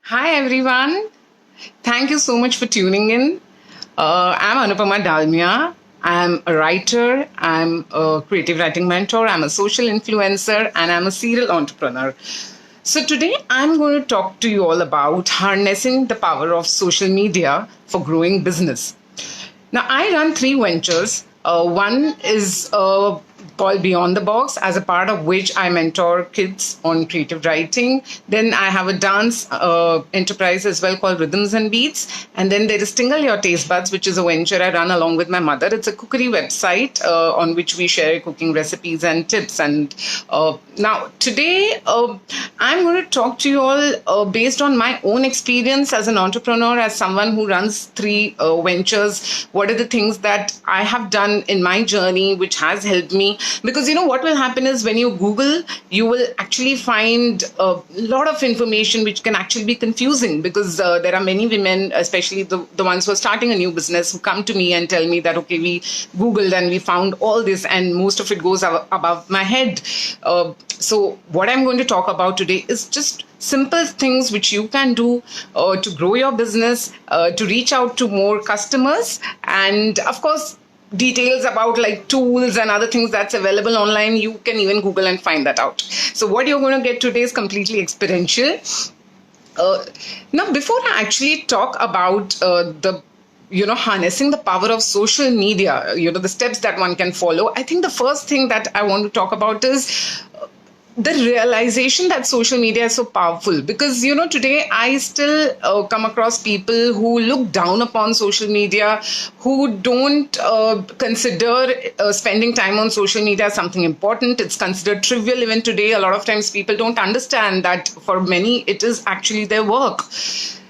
Hi, everyone. Thank you so much for tuning in. I'm Anupama Dalmia. I'm a writer, I'm a creative writing mentor, I'm a social influencer, and I'm a serial entrepreneur. So, today I'm going to talk to you all about harnessing the power of social media for growing business. Now, I run three ventures. One is called Beyond the Box, as a part of which I mentor kids on creative writing. Then I have a dance enterprise as well called Rhythms and Beats. And then there is Tingle Your Taste Buds, which is a venture I run along with my mother. It's a cookery website on which we share cooking recipes and tips. And now, today, I'm going to talk to you all based on my own experience as an entrepreneur, as someone who runs three ventures. What are the things that I have done in my journey which has helped me? Because you know what will happen is when you Google, you will actually find a lot of information which can actually be confusing, because there are many women, especially the ones who are starting a new business, who come to me and tell me that, okay, we Googled and we found all this, and most of it goes above my head. So, what I'm going to talk about today is just simple things which you can do to grow your business, to reach out to more customers, and of course, details about like tools and other things that's available online. You can even Google and find that out. So, what you're going to get today is completely experiential. Uh, Now, before I actually talk about the harnessing the power of social media, the steps that one can follow, I think the first thing that I want to talk about is the realization that social media is so powerful. Because today I still come across people who look down upon social media, who don't consider spending time on social media as something important. It's considered trivial even today. A lot of times people don't understand that for many it is actually their work.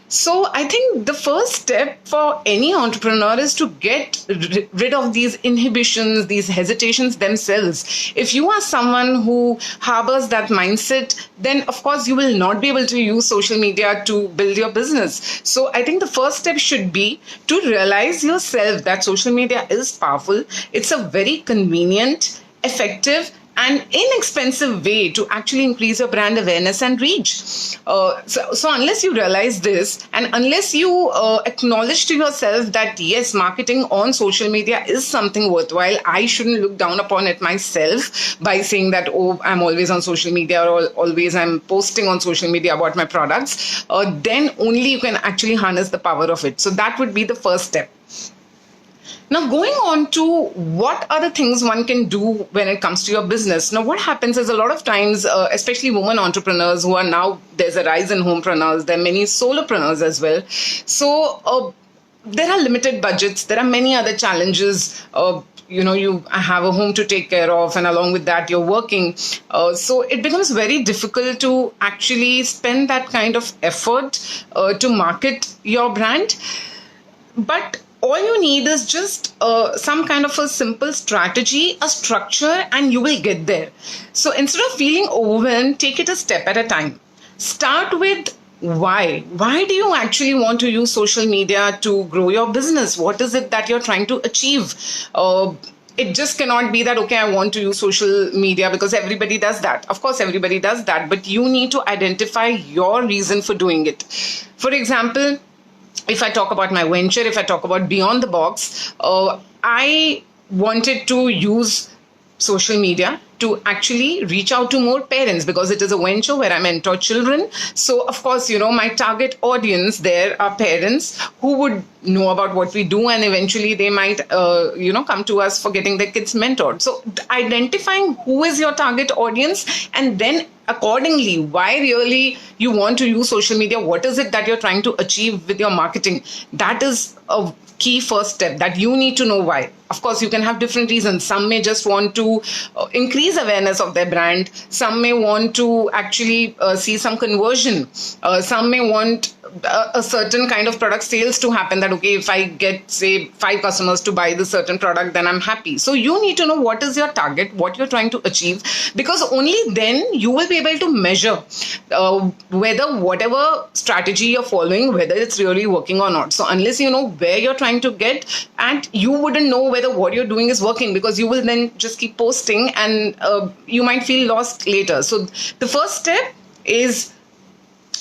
So I think the first step for any entrepreneur is to get rid of these inhibitions, these hesitations themselves. If you are someone who harbors that mindset, then of course you will not be able to use social media to build your business. So I think the first step should be to realize yourself that social media is powerful. It's a very convenient, effective, an inexpensive way to actually increase your brand awareness and reach. So unless you realize this, and unless you acknowledge to yourself that yes, marketing on social media is something worthwhile, I shouldn't look down upon it myself by saying that, oh, I'm always on social media, or always I'm posting on social media about my products, then only you can actually harness the power of it. So that would be the first step. Now, going on to what are the things one can do when it comes to your business. Now, what happens is a lot of times, especially women entrepreneurs who are now, there's a rise in homepreneurs, there are many solopreneurs as well. So, there are limited budgets, there are many other challenges. You have a home to take care of, and along with that, you're working. So, it becomes very difficult to actually spend that kind of effort to market your brand. But all you need is just some kind of a simple strategy, a structure, and you will get there. So instead of feeling overwhelmed, take it a step at a time. Start with why. Why do you actually want to use social media to grow your business? What is it that you're trying to achieve? It just cannot be that, okay, I want to use social media because everybody does that. Of course, everybody does that, but you need to identify your reason for doing it. For example, if I talk about my venture, if I talk about Beyond the Box, I wanted to use social media to actually reach out to more parents, because it is a venture where I mentor children. So, of course, my target audience there are parents who would know about what we do, and eventually they might, come to us for getting their kids mentored. So, identifying who is your target audience, and then accordingly, why really you want to use social media, what is it that you're trying to achieve with your marketing, that is a key first step, that you need to know why. Of course, you can have different reasons. Some may just want to increase awareness of their brand. Some may want to actually see some conversion. Some may want a certain kind of product sales to happen, that okay, if I get say 5 customers to buy this certain product, then I'm happy. So you need to know what is your target, what you're trying to achieve, because only then you will be able to measure whether whatever strategy you're following, whether it's really working or not. So unless you know where you're trying to get, and you wouldn't know whether what you're doing is working, because you will then just keep posting, and you might feel lost later. So the first step is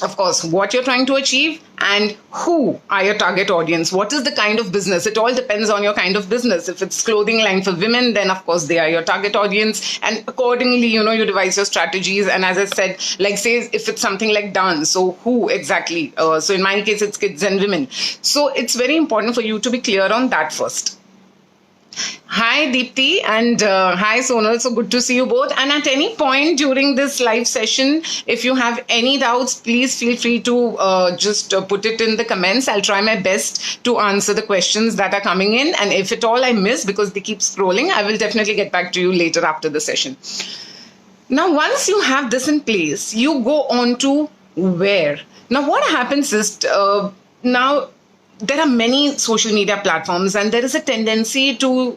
of course, what you're trying to achieve and who are your target audience. What is the kind of business? It all depends on your kind of business. If it's clothing line for women, then of course they are your target audience. And accordingly, you devise your strategies. And as I said, like say if it's something like dance, so who exactly? So in my case, it's kids and women. So it's very important for you to be clear on that first. Hi Deepthi and hi Sonal, so good to see you both. And at any point during this live session, if you have any doubts, please feel free to just put it in the comments. I'll try my best to answer the questions that are coming in. And if at all I miss because they keep scrolling, I will definitely get back to you later after the session. Now, once you have this in place, you go on to where. Now, what happens is now there are many social media platforms and there is a tendency to,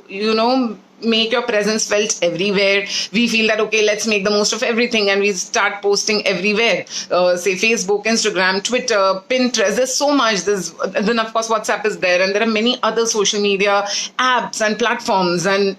make your presence felt everywhere. We feel that, okay, let's make the most of everything and we start posting everywhere. Say Facebook, Instagram, Twitter, Pinterest, there's so much. Then of course WhatsApp is there and there are many other social media apps and platforms and,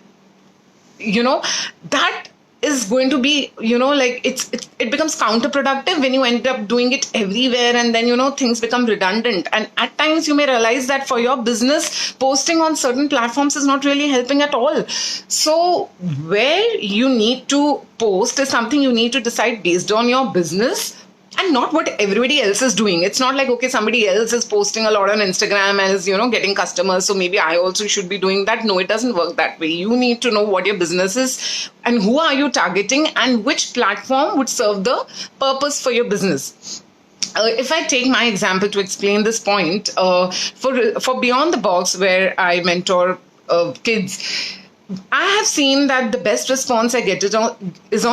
that is going to be, like it becomes counterproductive when you end up doing it everywhere and then, things become redundant. And at times you may realize that for your business, posting on certain platforms is not really helping at all. So where you need to post is something you need to decide based on your business and not what everybody else is doing. It's not like, okay, somebody else is posting a lot on Instagram and is, getting customers, so maybe I also should be doing that. No, it doesn't work that way. You need to know what your business is and who are you targeting and which platform would serve the purpose for your business. If I take my example to explain this point, for Beyond the Box, where I mentor kids, I have seen that the best response I get is on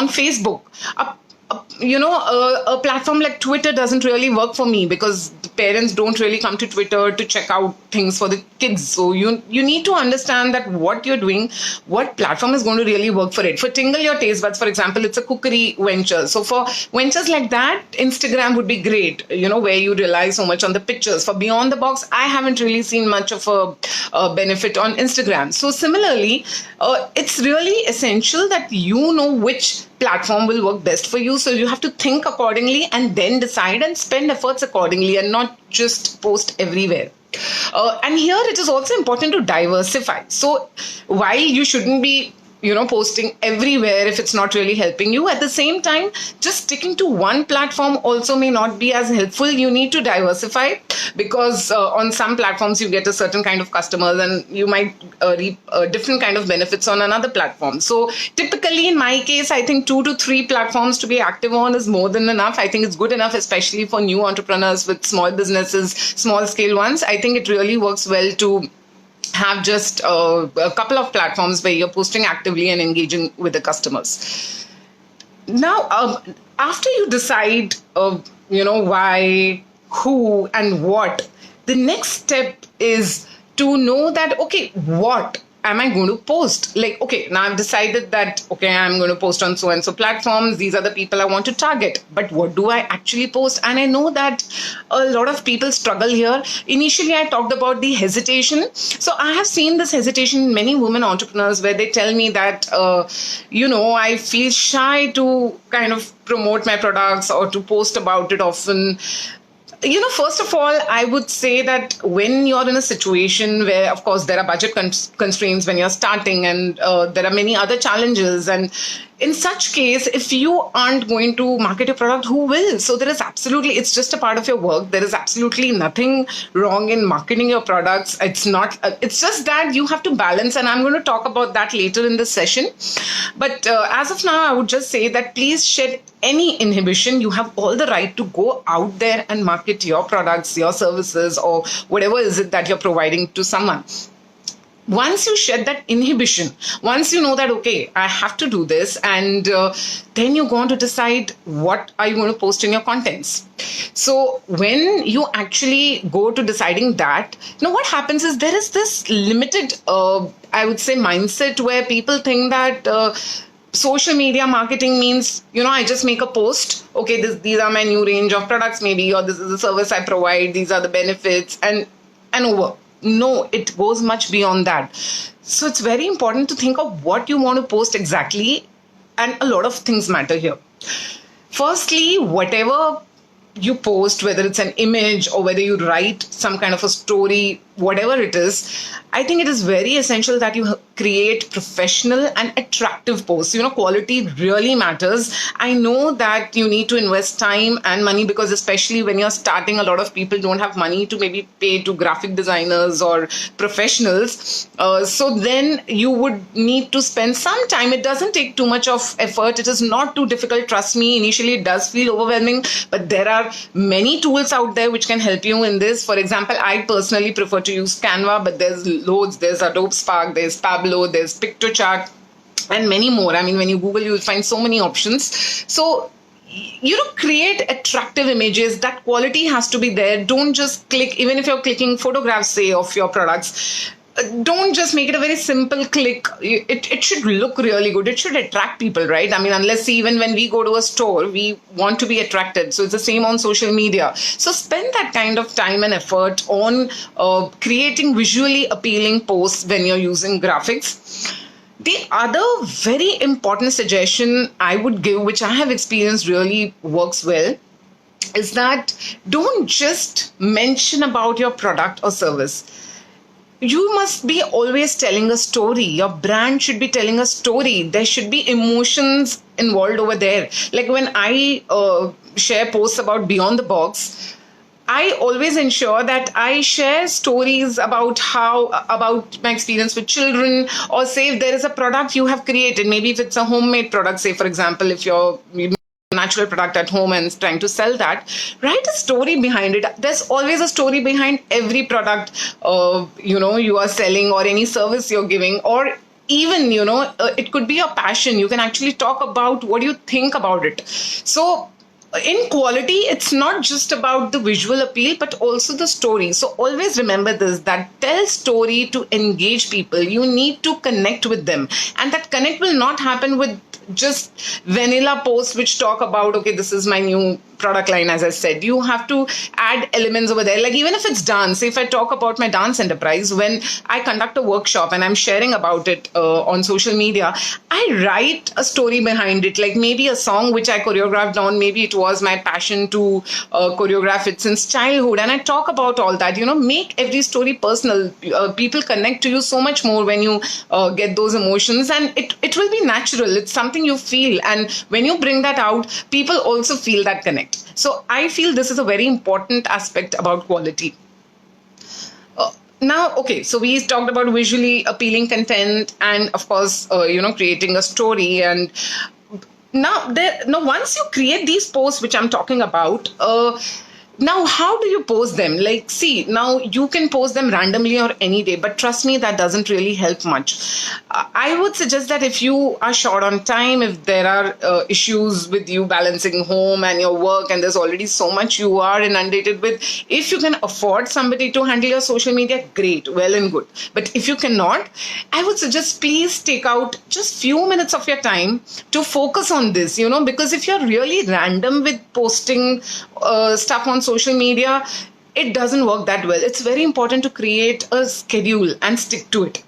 Facebook. A platform like Twitter doesn't really work for me because the parents don't really come to Twitter to check out things for the kids. So you need to understand that what you're doing, what platform is going to really work for it. For Tingle Your Taste Buds, for example, it's a cookery venture. So for ventures like that, Instagram would be great, where you rely so much on the pictures. For Beyond the Box, I haven't really seen much of a benefit on Instagram. So similarly, it's really essential that you know which platform will work best for you. So you have to think accordingly and then decide and spend efforts accordingly and not just post everywhere. And here it is also important to diversify. So while you shouldn't be posting everywhere if it's not really helping you, at the same time, just sticking to one platform also may not be as helpful. You need to diversify because on some platforms you get a certain kind of customers and you might reap different kind of benefits on another platform. So typically in my case, I think 2 to 3 platforms to be active on is more than enough. I think it's good enough, especially for new entrepreneurs with small businesses, small scale ones. I think it really works well to have just a couple of platforms where you're posting actively and engaging with the customers. Now, after you decide, why, who, and what, the next step is to know that, okay, what am I going to post? Like, okay, now I've decided that, okay, I'm going to post on so-and-so platforms. These are the people I want to target. But what do I actually post? And I know that a lot of people struggle here. Initially, I talked about the hesitation. So I have seen this hesitation in many women entrepreneurs where they tell me that, I feel shy to kind of promote my products or to post about it often. First of all, I would say that when you're in a situation where, of course, there are budget constraints when you're starting and there are many other challenges. And in such case, if you aren't going to market your product, who will? So it's just a part of your work. There is absolutely nothing wrong in marketing your products. It's just that you have to balance. And I'm going to talk about that later in this session. But as of now, I would just say that please shed any inhibition. You have all the right to go out there and market your products, your services, or whatever is it that you're providing to someone. Once you shed that inhibition, once you know that, okay, I have to do this, and then you're going to decide what are you going to post in your contents. So when you actually go to deciding that, what happens is there is this limited, I would say, mindset where people think that social media marketing means, I just make a post. Okay, these are my new range of products maybe, or this is the service I provide. These are the benefits and over. No, it goes much beyond that. So it's very important to think of what you want to post exactly. And a lot of things matter here. Firstly, whatever you post, whether it's an image or whether you write some kind of a story, whatever it is, I think it is very essential that you create professional and attractive posts. Quality really matters. I know that you need to invest time and money, because especially when you're starting, a lot of people don't have money to maybe pay to graphic designers or professionals. So then you would need to spend some time. It doesn't take too much of effort. It is not too difficult. Trust me, initially it does feel overwhelming, but there are many tools out there which can help you in this. For example, I personally prefer to use Canva, but there's loads. There's Adobe Spark, there's Pablo, there's Pictochart, and many more. I mean, when you Google, you'll find so many options. So, create attractive images. That quality has to be there. Don't just click, even if you're clicking photographs, say, of your products. Don't just make it a very simple click. It should look really good. It should attract people, right? I mean, unless even when we go to a store, we want to be attracted. So it's the same on social media. So spend that kind of time and effort on creating visually appealing posts when you're using graphics. The other very important suggestion I would give, which I have experienced really works well, is that don't just mention about your product or service. You must be always telling a story. Your brand should be telling a story. There should be emotions involved over there. Like when I share posts about Beyond the Box, I always ensure that I share stories about my experience with children, or say if there is a product you have created, maybe if it's a homemade product, say for example, if you're natural product at home and trying to sell that, write a story behind it. There's always a story behind every product you are selling, or any service you're giving, or even it could be your passion. You can actually talk about what you think about it. So in quality, it's not just about the visual appeal, but also the story. So always remember this, that tell story to engage people. You need to connect with them, and that connect will not happen with just vanilla posts which talk about, okay, this is my new product line. As I said, you have to add elements over there. Like even if it's dance, if I talk about my dance enterprise, when I conduct a workshop and I'm sharing about it on social media, I write a story behind it, like maybe a song which I choreographed on. Maybe it was my passion to choreograph it since childhood, and I talk about all that. Make every story personal. People connect to you so much more when you get those emotions, and it will be natural. It's something you feel, and when you bring that out, people also feel that connect. So I feel this is a very important aspect about quality. Now, okay, so we talked about visually appealing content, and of course, creating a story. And now, once you create these posts, which I'm talking about, now, how do you post them? Like, see, now you can post them randomly or any day, but trust me, that doesn't really help much. I would suggest that if you are short on time, if there are issues with you balancing home and your work, and there's already so much you are inundated with, if you can afford somebody to handle your social media, great, well and good. But if you cannot, I would suggest please take out just few minutes of your time to focus on this, because if you're really random with posting stuff on social media, it doesn't work that well. It's very important to create a schedule and stick to it.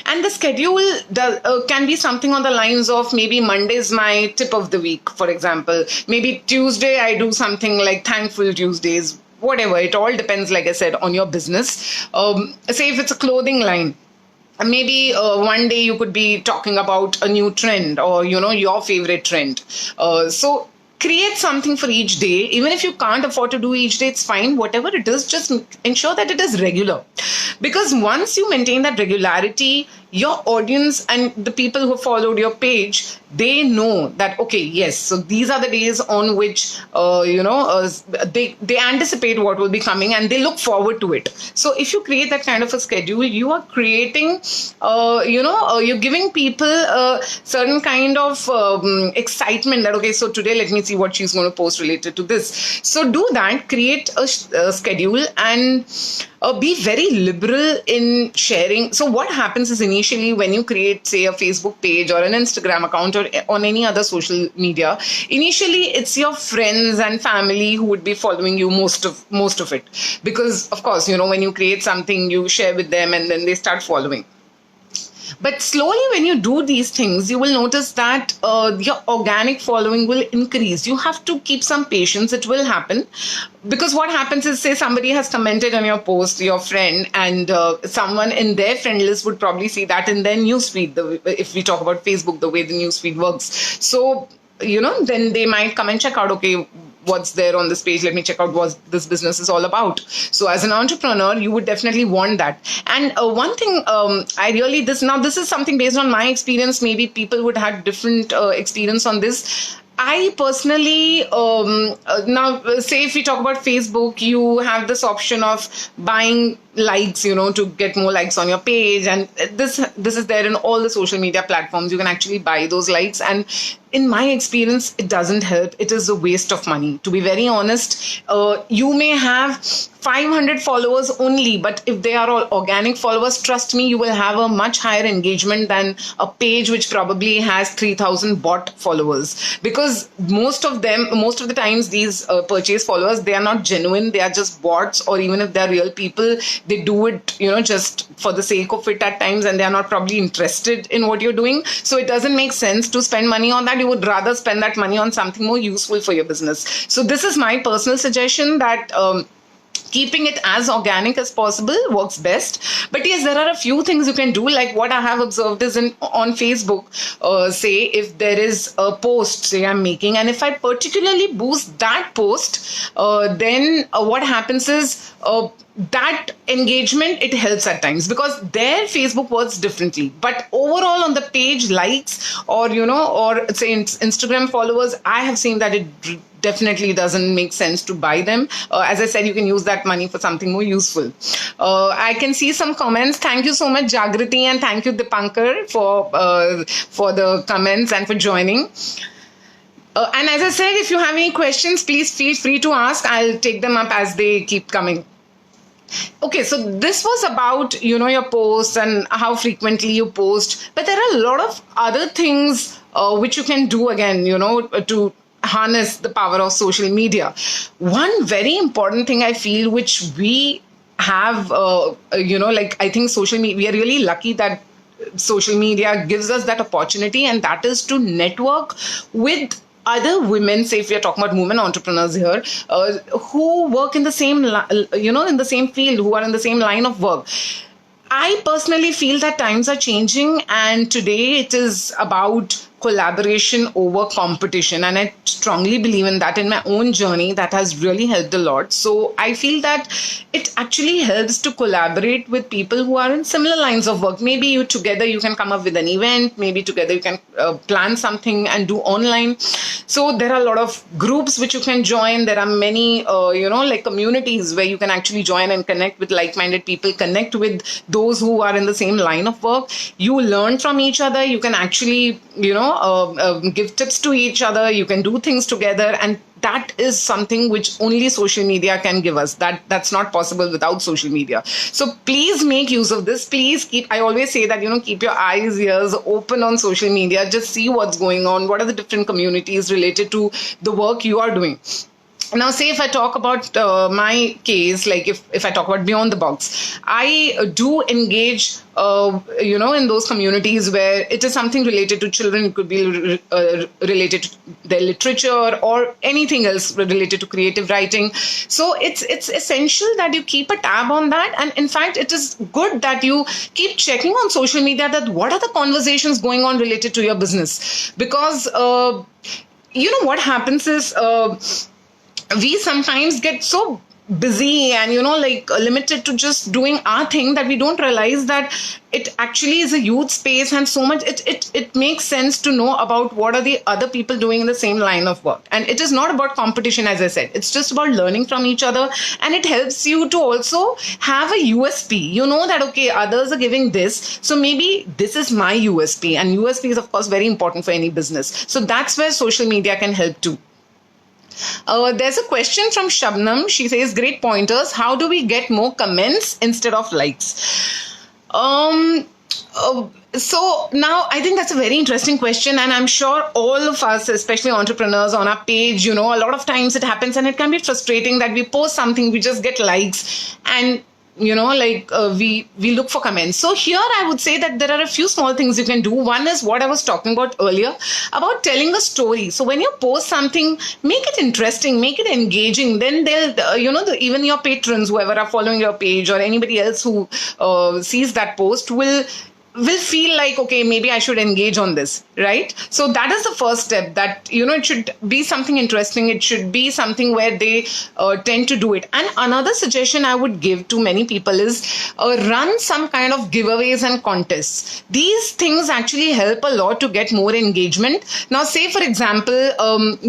And the schedule can be something on the lines of, maybe Monday is my tip of the week, for example. Maybe Tuesday I do something like Thankful Tuesdays, whatever. It all depends, like I said, on your business. Say if it's a clothing line, maybe one day you could be talking about a new trend, or your favorite trend. So create something for each day. Even if you can't afford to do each day, it's fine. Whatever it is, just ensure that it is regular. Because once you maintain that regularity, your audience and the people who followed your page, they know that, okay, yes, so these are the days on which, they anticipate what will be coming, and they look forward to it. So if you create that kind of a schedule, you are creating, you're giving people a certain kind of excitement that, okay, so today let me see what she's going to post related to this. So do that, create a schedule, and be very liberal in sharing. So what happens is, initially when you create, say, a Facebook page or an Instagram account or on any other social media, initially it's your friends and family who would be following you most of it. Because of course, when you create something, you share with them and then they start following. But slowly, when you do these things, you will notice that your organic following will increase. You have to keep some patience. It will happen. Because what happens is, say somebody has commented on your post, your friend, and someone in their friend list would probably see that in their newsfeed. If we talk about Facebook, the way the newsfeed works. So, then they might come and check out, okay, what's there on this page, let me check out what this business is all about. So as an entrepreneur, you would definitely want that. And one thing, this is something based on my experience. Maybe people would have different experience on this. I personally, now say if we talk about Facebook, you have this option of buying likes, to get more likes on your page. And this is there in all the social media platforms. You can actually buy those likes. And in my experience, it doesn't help. It is a waste of money. To be very honest, you may have 500 followers only, but if they are all organic followers, trust me, you will have a much higher engagement than a page which probably has 3,000 bot followers. Because most of the times, these purchase followers, they are not genuine. They are just bots, or even if they are real people, they do it, just for the sake of it at times, and they are not probably interested in what you're doing. So it doesn't make sense to spend money on that. You would rather spend that money on something more useful for your business. So this is my personal suggestion, that keeping it as organic as possible works best. But yes, there are a few things you can do. Like what I have observed is on Facebook, say if there is a post, say I'm making, and if I particularly boost that post, then what happens is that engagement, it helps at times, because their Facebook works differently. But overall on the page likes, or say Instagram followers, I have seen that it definitely doesn't make sense to buy them. As I said, you can use that money for something more useful. I can see some comments. Thank you so much, Jagriti, and thank you, Dipankar, for the comments and for joining. And as I said, if you have any questions, please feel free to ask. I'll take them up as they keep coming. Okay, so this was about, your posts and how frequently you post. But there are a lot of other things which you can do again, to harness the power of social media. One very important thing I feel, which we have, I think social media, we are really lucky that social media gives us that opportunity, and that is to network with other women. Say if we are talking about women entrepreneurs here, who work in the same, in the same field, who are in the same line of work. I personally feel that times are changing, and today it is about collaboration over competition. And I strongly believe in that. In my own journey, that has really helped a lot. So I feel that it actually helps to collaborate with people who are in similar lines of work. Maybe you can come up with an event. Maybe together you can plan something and do online. So there are a lot of groups which you can join. There are many, communities where you can actually join and connect with like-minded people, connect with those who are in the same line of work. You learn from each other. You can actually, give tips to each other. You can do things together, and that is something which only social media can give us. That's not possible without social media. So please make use of this. Please I always say that, keep your eyes, ears open on social media. Just see what's going on. What are the different communities related to the work you are doing? Now, say if I talk about my case, like if I talk about Beyond the Box, I do engage, in those communities where it is something related to children. It could be related to their literature or anything else related to creative writing. So it's essential that you keep a tab on that. And in fact, it is good that you keep checking on social media that what are the conversations going on related to your business. Because, what happens is, we sometimes get so busy and limited to just doing our thing that we don't realize that it actually is a huge space, and so much it makes sense to know about what are the other people doing in the same line of work. And it is not about competition, as I said. It's just about learning from each other, and it helps you to also have a USP. That okay, others are giving this, so maybe this is my USP, and USP is of course very important for any business. So that's where social media can help too. There's a question from Shabnam. She says, great pointers. How do we get more comments instead of likes? So now I think that's a very interesting question, and I'm sure all of us, especially entrepreneurs on our page, a lot of times it happens and it can be frustrating that we post something, we just get likes, and we look for comments. So here I would say that there are a few small things you can do. One is what I was talking about earlier about telling a story. So when you post something, make it interesting, make it engaging. Then they'll even your patrons, whoever are following your page, or anybody else who sees that post will feel like, okay, maybe I should engage on this, right? So that is the first step, that it should be something interesting, it should be something where they tend to do it. And another suggestion I would give to many people is run some kind of giveaways and contests. These things actually help a lot to get more engagement. Now say for example,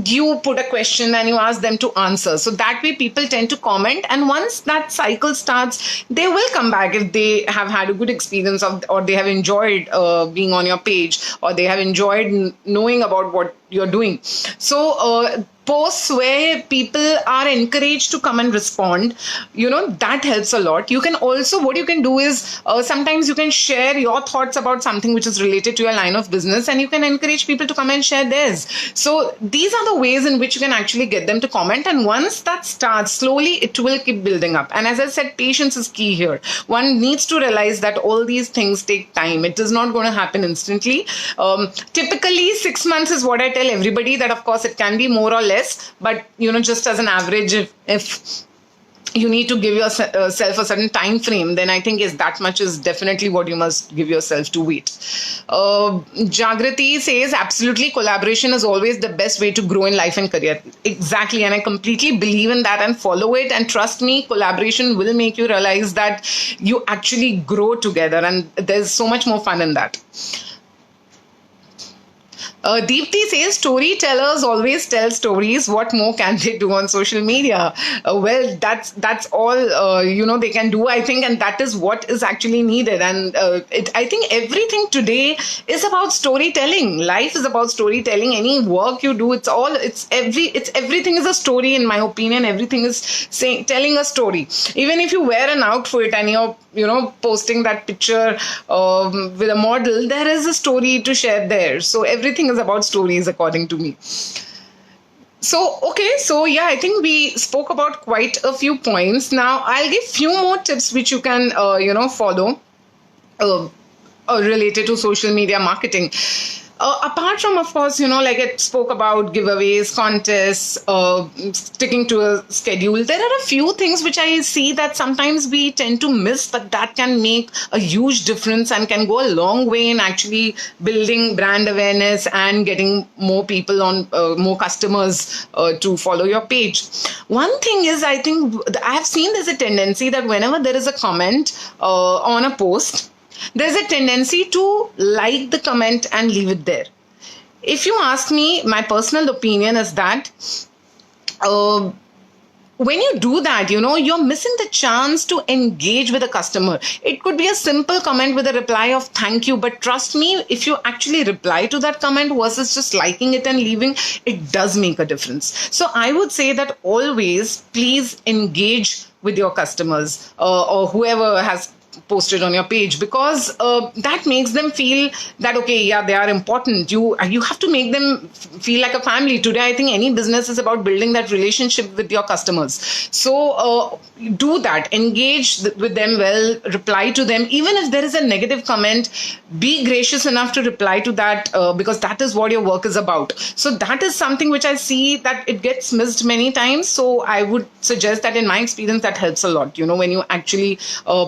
you put a question and you ask them to answer, so that way people tend to comment, and once that cycle starts, they will come back if they have had a good experience or they have enjoyed being on your page, or they have enjoyed knowing about what you're doing. So posts where people are encouraged to come and respond, that helps a lot. You can also, what you can do is sometimes you can share your thoughts about something which is related to your line of business, and you can encourage people to come and share theirs. So these are the ways in which you can actually get them to comment, and once that starts, slowly it will keep building up. And as I said, patience is key here. One needs to realize that all these things take time. It is not going to happen instantly. Typically 6 months is what I tell everybody. That of course it can be more or less, but just as an average, if you need to give yourself a certain time frame, then I think that much is definitely what you must give yourself to wait. Jagrati says, absolutely, collaboration is always the best way to grow in life and career. Exactly, and I completely believe in that and follow it. And trust me, collaboration will make you realize that you actually grow together, and there's so much more fun in that. Deepti says, storytellers always tell stories. What more can they do on social media? Well, that's all they can do, I think, and that is what is actually needed. And I think everything today is about storytelling. Life is about storytelling. Any work you do, everything is a story, in my opinion. Everything is telling a story. Even if you wear an outfit and you're posting that picture with a model, there is a story to share there. So everything is about stories, according to me. So, okay, so yeah, I think we spoke about quite a few points. Now, I'll give few more tips which you can, follow related to social media marketing. Apart from, of course, like I spoke about giveaways, contests, sticking to a schedule, there are a few things which I see that sometimes we tend to miss, but that can make a huge difference and can go a long way in actually building brand awareness and getting more people on, more customers to follow your page. One thing is, I think I have seen there's a tendency that whenever there is a comment on a post, there's a tendency to like the comment and leave it there. If you ask me, my personal opinion is that when you do that, you're missing the chance to engage with a customer. It could be a simple comment with a reply of thank you, but trust me, if you actually reply to that comment versus just liking it and leaving, it does make a difference. So I would say that always please engage with your customers or whoever has posted on your page, because that makes them feel that, okay, yeah, they are important. You have to make them feel like a family. Today, I think any business is about building that relationship with your customers. So do that. Engage with them well. Reply to them. Even if there is a negative comment, be gracious enough to reply to that because that is what your work is about. So that is something which I see that it gets missed many times. So I would suggest that in my experience, that helps a lot, when you actually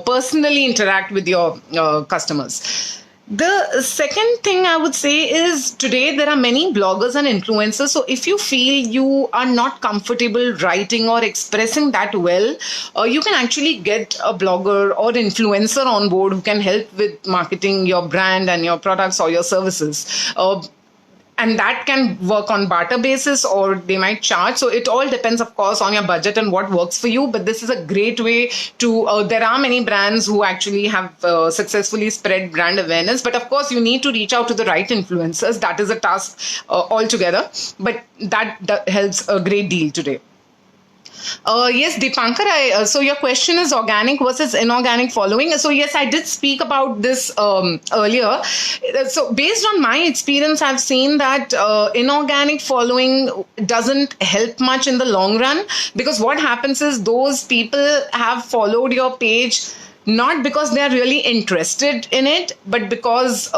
personally interact with your customers. The second thing I would say is today there are many bloggers and influencers. So if you feel you are not comfortable writing or expressing that well, you can actually get a blogger or influencer on board who can help with marketing your brand and your products or your services. And that can work on barter basis or they might charge. So it all depends, of course, on your budget and what works for you. But this is a great way to, there are many brands who actually have successfully spread brand awareness. But of course, you need to reach out to the right influencers. That is a task altogether. But that helps a great deal today. Yes, Deepankar. So your question is organic versus inorganic following. So yes, I did speak about this earlier. So based on my experience, I've seen that inorganic following doesn't help much in the long run, because what happens is those people have followed your page not because they are really interested in it, but because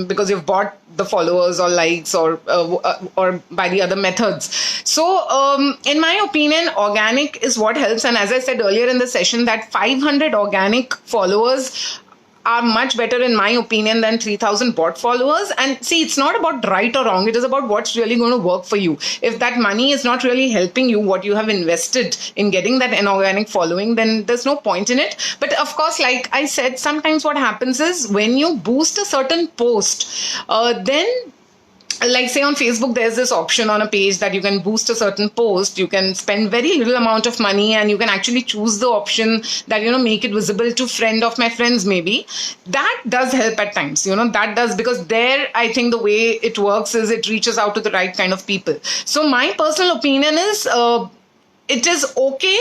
because you've bought the followers or likes, or by the other methods. So in my opinion, organic is what helps. And as I said earlier in the session, that 500 organic followers are much better in my opinion than 3000 bot followers. And see, it's not about right or wrong, it is about what's really going to work for you. If that money is not really helping you, what you have invested in getting that inorganic following, then there's no point in it. But of course, like I said, sometimes what happens is when you boost a certain post, then like say on Facebook, there's this option on a page that you can boost a certain post. You can spend very little amount of money, and you can actually choose the option that, make it visible to friend of my friends maybe. That does help at times, that does, because there I think the way it works is it reaches out to the right kind of people. So my personal opinion is, it is okay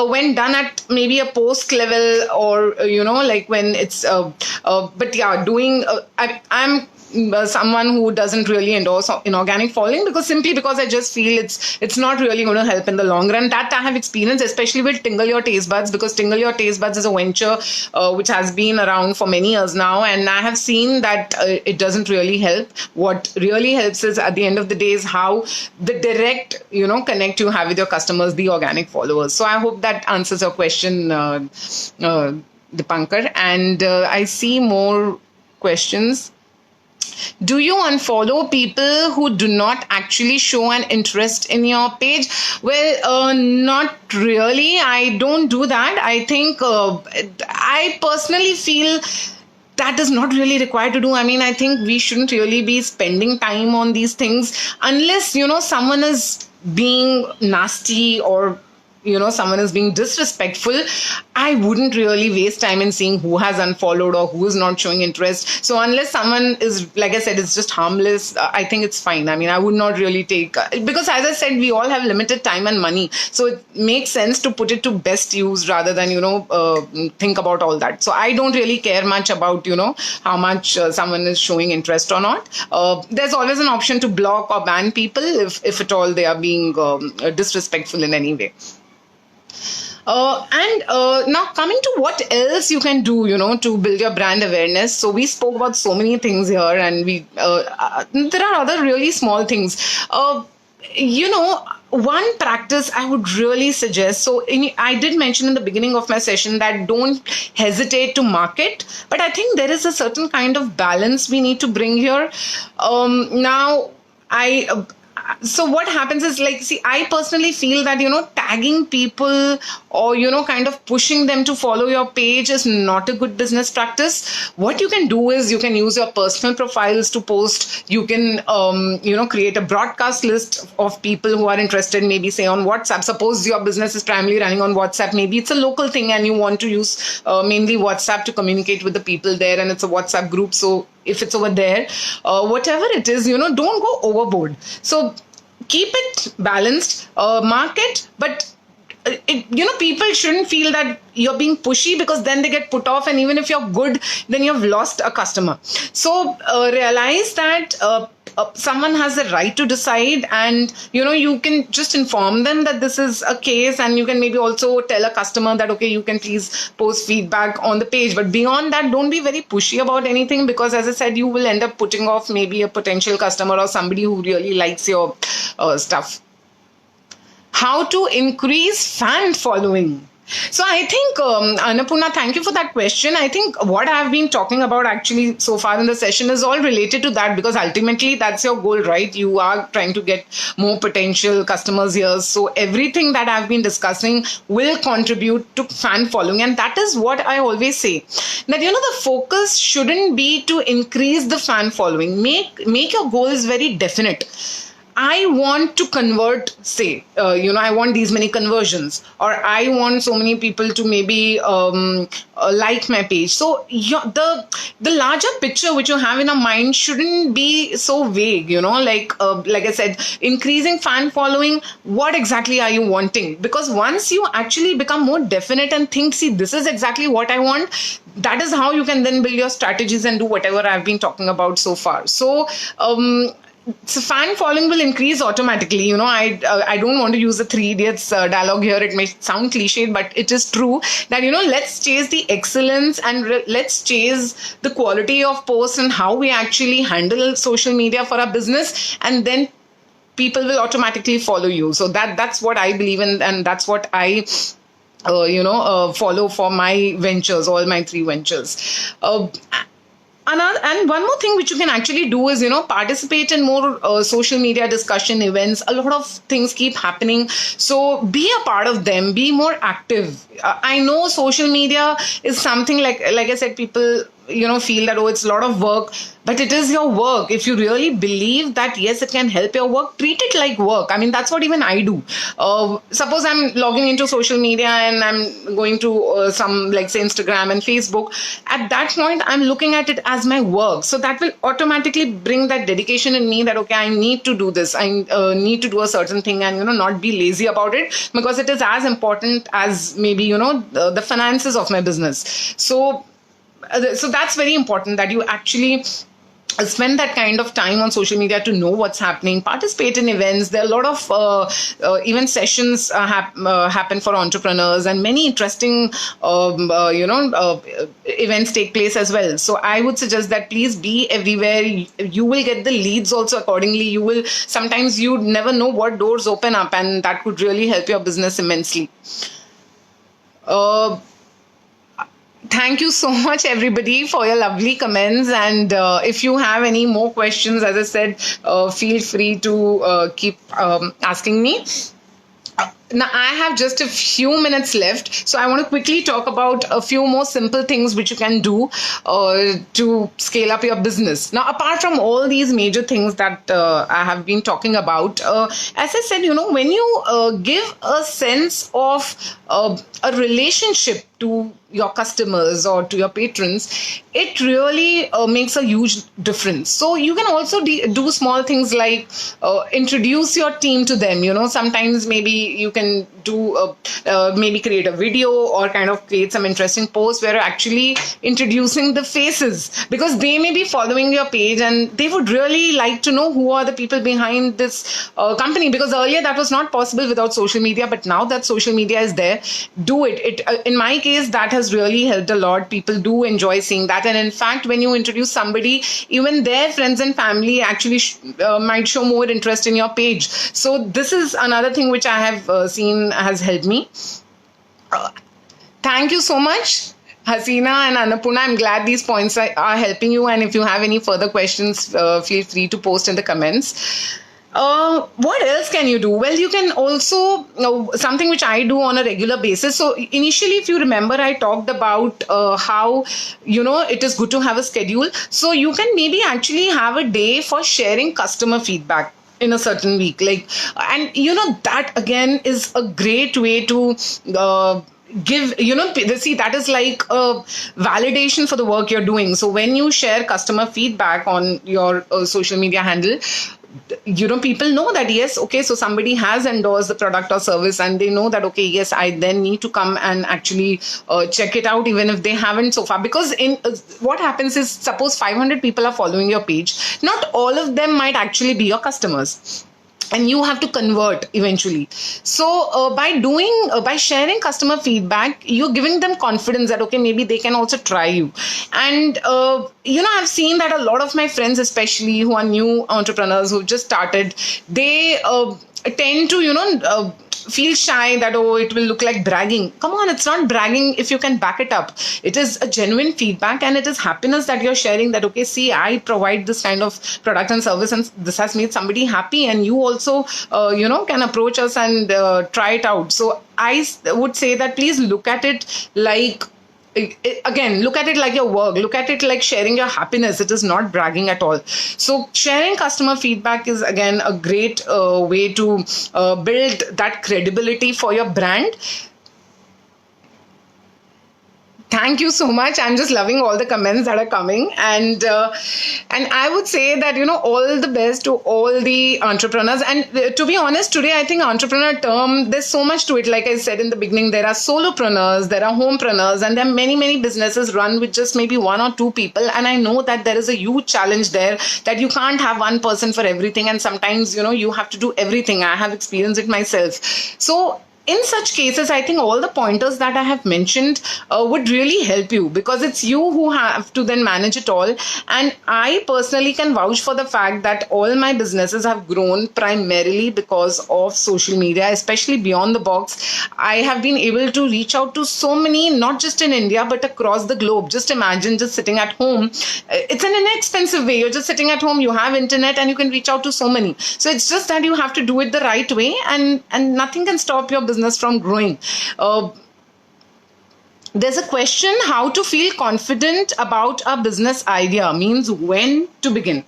when done at maybe a post level, or like when it's but yeah, doing I'm someone who doesn't really endorse inorganic following, because I just feel it's not really going to help in the long run. That I have experienced, especially with Tingle Your Taste Buds, because Tingle Your Taste Buds is a venture which has been around for many years now, and I have seen that it doesn't really help. What really helps is, at the end of the day, is how the direct connect you have with your customers, the organic followers. So I hope that answers your question, Dipankar. And I see more questions. Do you unfollow people who do not actually show an interest in your page? Well, not really. I don't do that. I think I personally feel that is not really required to do. I mean, I think we shouldn't really be spending time on these things unless, someone is being nasty, or someone is being disrespectful. I wouldn't really waste time in seeing who has unfollowed or who is not showing interest. So unless someone is, like I said, it's just harmless, I think it's fine. I mean, I would not really take, because as I said, we all have limited time and money. So it makes sense to put it to best use rather than, think about all that. So I don't really care much about, how much someone is showing interest or not. There's always an option to block or ban people if at all they are being disrespectful in any way. And now coming to what else you can do, to build your brand awareness. So we spoke about so many things here, and there are other really small things. One practice I would really suggest. So I did mention in the beginning of my session that don't hesitate to market, but I think there is a certain kind of balance we need to bring here. So what happens is, I personally feel that, tagging people or, kind of pushing them to follow your page is not a good business practice. What you can do is you can use your personal profiles to post. You can, create a broadcast list of people who are interested, maybe say on WhatsApp. Suppose your business is primarily running on WhatsApp. Maybe it's a local thing and you want to use mainly WhatsApp to communicate with the people there, and it's a WhatsApp group. So if it's over there, whatever it is, don't go overboard. So keep it balanced, market, but people shouldn't feel that you're being pushy, because then they get put off, and even if you're good, then you've lost a customer. So realize that someone has the right to decide, and you can just inform them that this is a case, and you can maybe also tell a customer that, okay, you can please post feedback on the page. But beyond that, don't be very pushy about anything, because as I said, you will end up putting off maybe a potential customer or somebody who really likes your stuff. How to increase fan following? So I think, Annapurna, thank you for that question. I think what I've been talking about actually so far in the session is all related to that, because ultimately that's your goal, right? You are trying to get more potential customers here. So everything that I've been discussing will contribute to fan following. And that is what I always say, that, the focus shouldn't be to increase the fan following. Make your goals very definite. I want to convert, say, I want these many conversions, or I want so many people to maybe like my page. So the larger picture which you have in a mind shouldn't be so vague, like I said, increasing fan following. What exactly are you wanting? Because once you actually become more definite and think, see, this is exactly what I want, that is how you can then build your strategies and do whatever I've been talking about so far. So fan following will increase automatically. I don't want to use the Three Idiots dialogue here. It may sound cliched, but it is true that, let's chase the excellence and let's chase the quality of posts and how we actually handle social media for our business, and then people will automatically follow you. So that's what I believe in, and that's what I follow for my ventures, all my 3 ventures. And one more thing which you can actually do is, participate in more social media discussion events. A lot of things keep happening. So be a part of them, be more active. I know social media is something like I said, people, feel that, it's a lot of work, but it is your work. If you really believe that, yes, it can help your work, treat it like work. I mean, that's what even I do. Suppose I'm logging into social media and I'm going to some, like, say, Instagram and Facebook. At that point, I'm looking at it as my work. So that will automatically bring that dedication in me that, okay, I need to do this. I need to do a certain thing and, not be lazy about it, because it is as important as maybe, the finances of my business. So that's very important, that you actually spend that kind of time on social media to know what's happening, participate in events. There are a lot of event sessions happen for entrepreneurs, and many interesting events take place as well. So I would suggest that please be everywhere. You will get the leads also accordingly. Sometimes you never know what doors open up, and that could really help your business immensely. Thank you so much, everybody, for your lovely comments. And if you have any more questions, as I said, feel free to keep asking me. Now, I have just a few minutes left, so I want to quickly talk about a few more simple things which you can do to scale up your business. Now, apart from all these major things that I have been talking about, as I said, when you give a sense of a relationship to your customers or to your patrons, it really makes a huge difference. So you can also do small things like introduce your team to them. Sometimes maybe you can do maybe create a video or kind of create some interesting posts where you're actually introducing the faces, because they may be following your page and they would really like to know who are the people behind this company, because earlier that was not possible without social media. But now that social media is there, do it. In my case, that has really helped a lot. People do enjoy seeing that. And in fact, when you introduce somebody, even their friends and family actually might show more interest in your page. So this is another thing which I have seen has helped me. Thank you so much, Hasina and Annapurna. I'm glad these points are helping you. And if you have any further questions, feel free to post in the comments. What else can you do? Well, you can also, something which I do on a regular basis. So initially, if you remember, I talked about how, it is good to have a schedule. So you can maybe actually have a day for sharing customer feedback in a certain week. That again is a great way to give, see, that is like a validation for the work you're doing. So when you share customer feedback on your social media handle, people know that, yes, okay, so somebody has endorsed the product or service, and they know that, okay, yes, I then need to come and actually check it out, even if they haven't so far. Because what happens is, suppose 500 people are following your page, not all of them might actually be your customers, and you have to convert eventually. So by sharing customer feedback, you're giving them confidence that, okay, maybe they can also try you. And I've seen that a lot of my friends, especially who are new entrepreneurs who just started, they tend to feel shy that, oh, it will look like bragging. Come on, it's not bragging if you can back it up. It is a genuine feedback, and it is happiness that you're sharing, that, okay, see, I provide this kind of product and service, and this has made somebody happy, and you also can approach us and try it out. So I would say that please look at it like again, look at it like your work, look at it like sharing your happiness. It is not bragging at all. So sharing customer feedback is again a great way to build that credibility for your brand. Thank you so much. I'm just loving all the comments that are coming, and I would say that, all the best to all the entrepreneurs. And to be honest, today I think entrepreneur term, there's so much to it. Like I said in the beginning, there are solopreneurs, there are homepreneurs, and there are many businesses run with just maybe one or two people. And I know that there is a huge challenge there, that you can't have one person for everything, and sometimes you have to do everything. I have experienced it myself. So in such cases, I think all the pointers that I have mentioned would really help you, because it's you who have to then manage it all. And I personally can vouch for the fact that all my businesses have grown primarily because of social media, especially Beyond the Box. I have been able to reach out to so many, not just in India, but across the globe. Just imagine just sitting at home. It's an inexpensive way. You're just sitting at home, you have internet, and you can reach out to so many. So it's just that you have to do it the right way, and nothing can stop your business from growing. There's a question, how to feel confident about a business idea, means when to begin.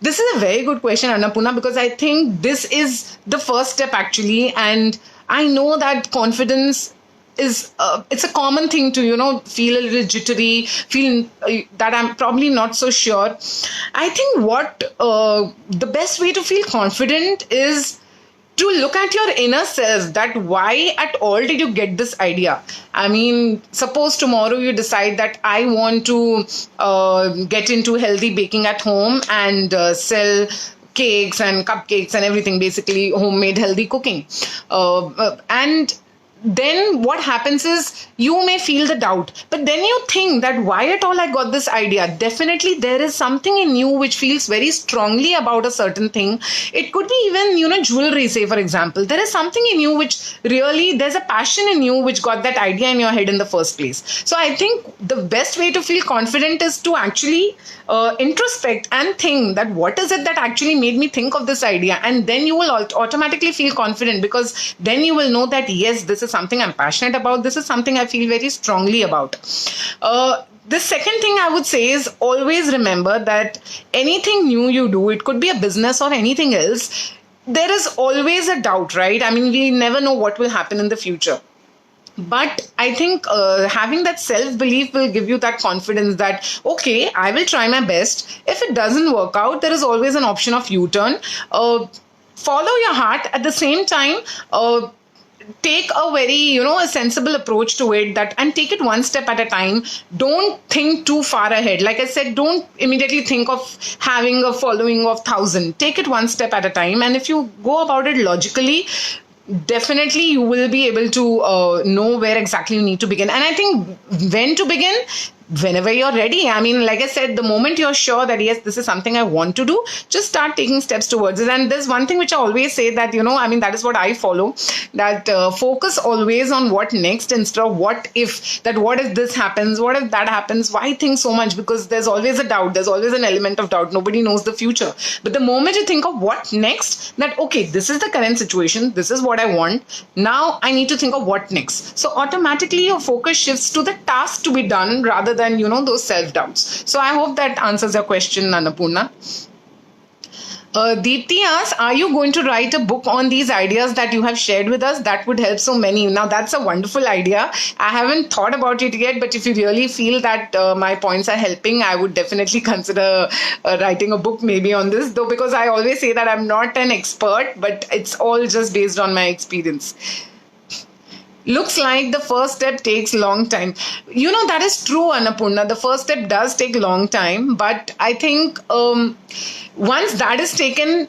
This is a very good question, Annapurna, because I think this is the first step actually. And I know that confidence is it's a common thing to feel a little jittery, feel that I'm probably not so sure. I think what the best way to feel confident is to look at your inner self, that why at all did you get this idea. I mean, suppose tomorrow you decide that I want to get into healthy baking at home and sell cakes and cupcakes and everything, basically homemade healthy cooking. And then what happens is you may feel the doubt, but then you think that why at all I got this idea. Definitely there is something in you which feels very strongly about a certain thing. It could be even jewelry, say for example. There is something in you which really, there's a passion in you which got that idea in your head in the first place. So I think the best way to feel confident is to actually introspect and think that what is it that actually made me think of this idea, and then you will automatically feel confident, because then you will know that yes, this is something I'm passionate about, this is something I feel very strongly about. The second thing I would say is always remember that anything new you do, it could be a business or anything else, there is always a doubt, right? I mean, we never know what will happen in the future. But I think having that self-belief will give you that confidence that, okay, I will try my best. If it doesn't work out, there is always an option of U-turn. Follow your heart. At the same time, take a very a sensible approach to it, that and take it one step at a time. Don't think too far ahead. Like I said, don't immediately think of having a following of 1,000. Take it one step at a time, and if you go about it logically, definitely you will be able to know where exactly you need to begin. And I think when to begin, whenever you're ready. I mean, like I said, the moment you're sure that yes, this is something I want to do, just start taking steps towards it. And there's one thing which I always say that, I mean, that is what I follow, that focus always on what next instead of what if, that what if this happens, what if that happens. Why think so much? Because there's always a doubt, there's always an element of doubt. Nobody knows the future. But the moment you think of what next, that okay, this is the current situation, this is what I want, now I need to think of what next. So automatically your focus shifts to the task to be done rather than those self-doubts. So I hope that answers your question, Annapurna. Deepti asks, are you going to write a book on these ideas that you have shared with us? That would help so many. Now that's a wonderful idea. I haven't thought about it yet, but if you really feel that my points are helping, I would definitely consider writing a book maybe on this, though, because I always say that I'm not an expert, but it's all just based on my experience. Looks like the first step takes long time. That is true, Annapurna. The first step does take long time, but I think once that is taken,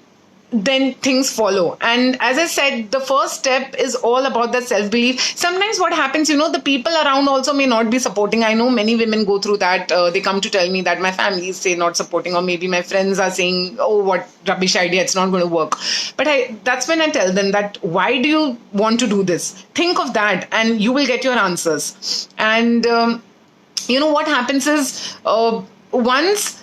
then things follow. And as I said, the first step is all about that self-belief. Sometimes what happens, the people around also may not be supporting. I know many women go through that. They come to tell me that my family is, say, not supporting, or maybe my friends are saying, oh, what rubbish idea, it's not going to work. But that's when I tell them that, why do you want to do this? Think of that and you will get your answers. And, what happens is once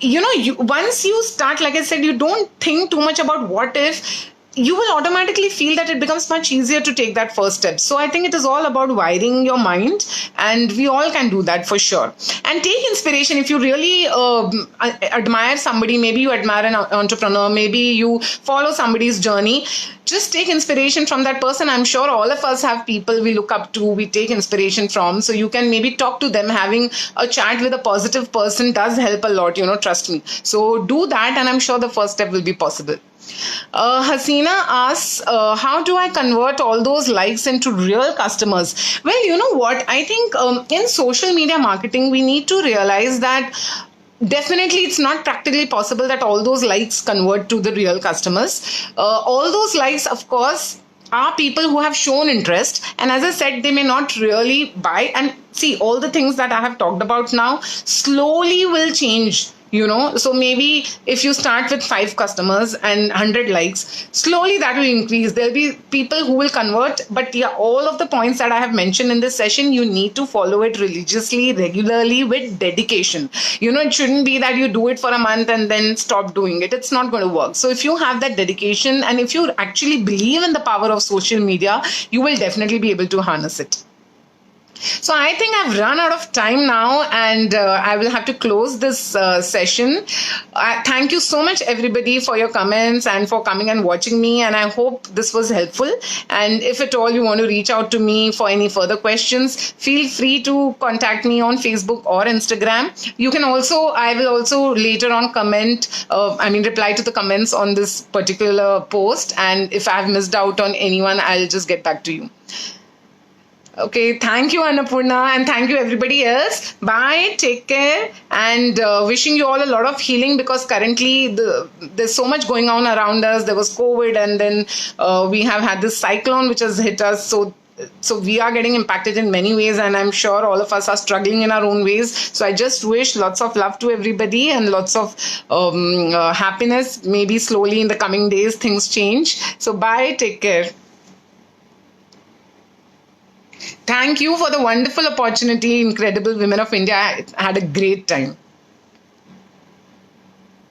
you start, like I said, you don't think too much about what if. you will automatically feel that it becomes much easier to take that first step. So I think it is all about wiring your mind, and we all can do that for sure. And take inspiration. If you really admire somebody, maybe you admire an entrepreneur, maybe you follow somebody's journey, just take inspiration from that person. I'm sure all of us have people we look up to, we take inspiration from. So you can maybe talk to them. Having a chat with a positive person does help a lot, trust me. So do that, and I'm sure the first step will be possible. Hasina asks, how do I convert all those likes into real customers? Well, you know what? I think in social media marketing, we need to realize that definitely it's not practically possible that all those likes convert to the real customers. All those likes, of course, are people who have shown interest, and as I said, they may not really buy. And see, all the things that I have talked about now slowly will change. So maybe if you start with 5 customers and 100 likes, slowly that will increase. There'll be people who will convert, but yeah, all of the points that I have mentioned in this session, you need to follow it religiously, regularly, with dedication. It shouldn't be that you do it for a month and then stop doing it. It's not going to work. So if you have that dedication, and if you actually believe in the power of social media, you will definitely be able to harness it. So I think I've run out of time now, and I will have to close this session. Thank you so much, everybody, for your comments and for coming and watching me. And I hope this was helpful. And if at all you want to reach out to me for any further questions, feel free to contact me on Facebook or Instagram. You can also, I will also later on reply to the comments on this particular post. And if I've missed out on anyone, I'll just get back to you. Okay, thank you, Annapurna, and thank you, everybody else. Bye, take care, and wishing you all a lot of healing, because currently there's so much going on around us. There was COVID, and then we have had this cyclone which has hit us. So we are getting impacted in many ways, and I'm sure all of us are struggling in our own ways. So I just wish lots of love to everybody and lots of happiness. Maybe slowly in the coming days things change. So bye, take care. Thank you for the wonderful opportunity, Incredible Women of India. I had a great time.